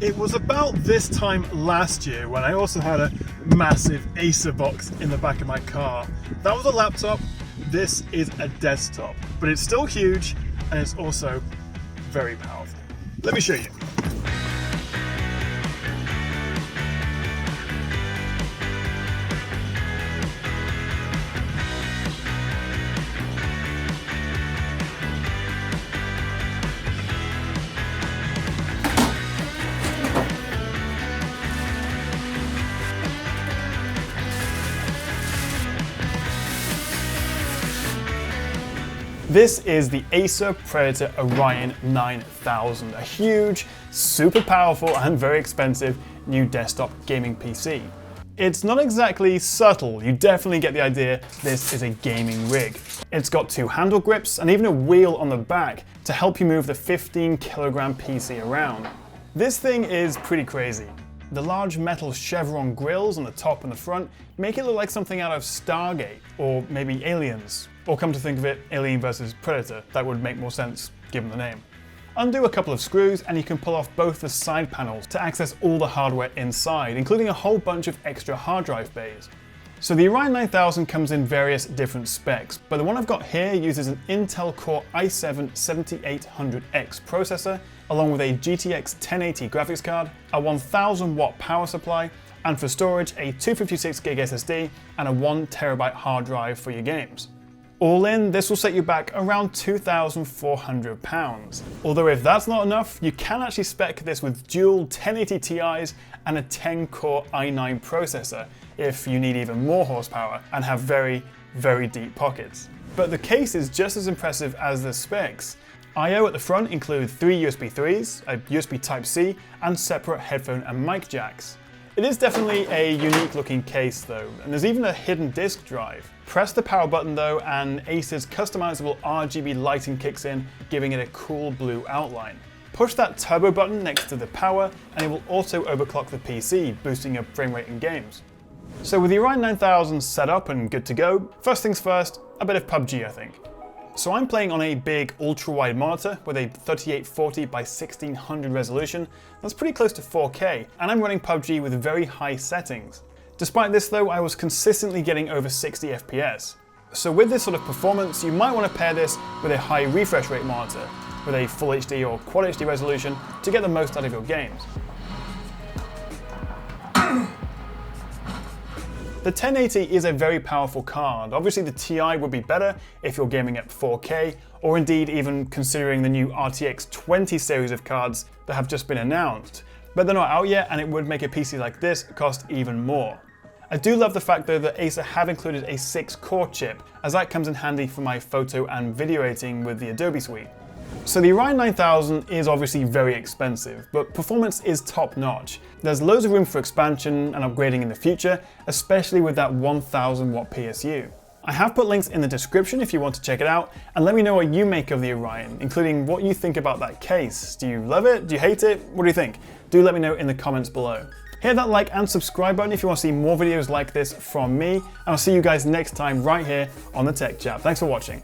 It was about this time last year when I also had a massive Acer box in the back of my car. That was a laptop, this is a desktop, but it's still huge and it's also very powerful. Let me show you. This is the Acer Predator Orion 9000, a huge, super powerful and very expensive new desktop gaming PC. It's not exactly subtle, you definitely get the idea this is a gaming rig. It's got two handle grips and even a wheel on the back to help you move the 15-kilogram PC around. This thing is pretty crazy. The large metal chevron grills on the top and the front make it look like something out of Stargate, or maybe Aliens. Or come to think of it, Alien vs Predator. That would make more sense given the name. Undo a couple of screws and you can pull off both the side panels to access all the hardware inside, including a whole bunch of extra hard drive bays. So the Orion 9000 comes in various different specs, but the one I've got here uses an Intel Core i7-7800X processor, along with a GTX 1080 graphics card, a 1000 watt power supply, and for storage a 256 gig SSD and a 1 terabyte hard drive for your games. All in, this will set you back around £2,400. Although if that's not enough, you can actually spec this with dual 1080 Ti's and a 10-core i9 processor if you need even more horsepower and have very, very deep pockets. But the case is just as impressive as the specs. I/O at the front include 3 USB 3s, a USB Type-C, and separate headphone and mic jacks. It is definitely a unique looking case though, and there's even a hidden disk drive. Press the power button though and Acer's Customizable Rgb Lighting kicks in, giving it a cool blue outline. Push that turbo button next to the power and it will auto overclock the PC, boosting your frame rate in games. So with the Orion 9000 set up and good to go, first things first, a bit of PUBG I think. So I'm playing on a big ultra-wide monitor with a 3840 by 1600 resolution. That's pretty close to 4K, and I'm running PUBG with very high settings. Despite this though, I was consistently getting over 60 FPS. So with this sort of performance, you might want to pair this with a high refresh rate monitor, with a Full HD or Quad HD resolution to get the most out of your games. The 1080 is a very powerful card. Obviously the Ti would be better if you're gaming at 4K, or indeed even considering the new RTX 20 series of cards that have just been announced. But they're not out yet and it would make a PC like this cost even more. I do love the fact though that Acer have included a 6-core chip, as that comes in handy for my photo and video editing with the Adobe suite. So the Orion 9000 is obviously very expensive, but performance is top notch. There's loads of room for expansion and upgrading in the future, especially with that 1000 watt PSU. I have put links in the description if you want to check it out, and let me know what you make of the Orion, including what you think about that case. Do you love it? Do you hate it? What do you think? Do let me know in the comments below. Hit that like and subscribe button if you want to see more videos like this from me, and I'll see you guys next time right here on the Tech Chap. Thanks for watching.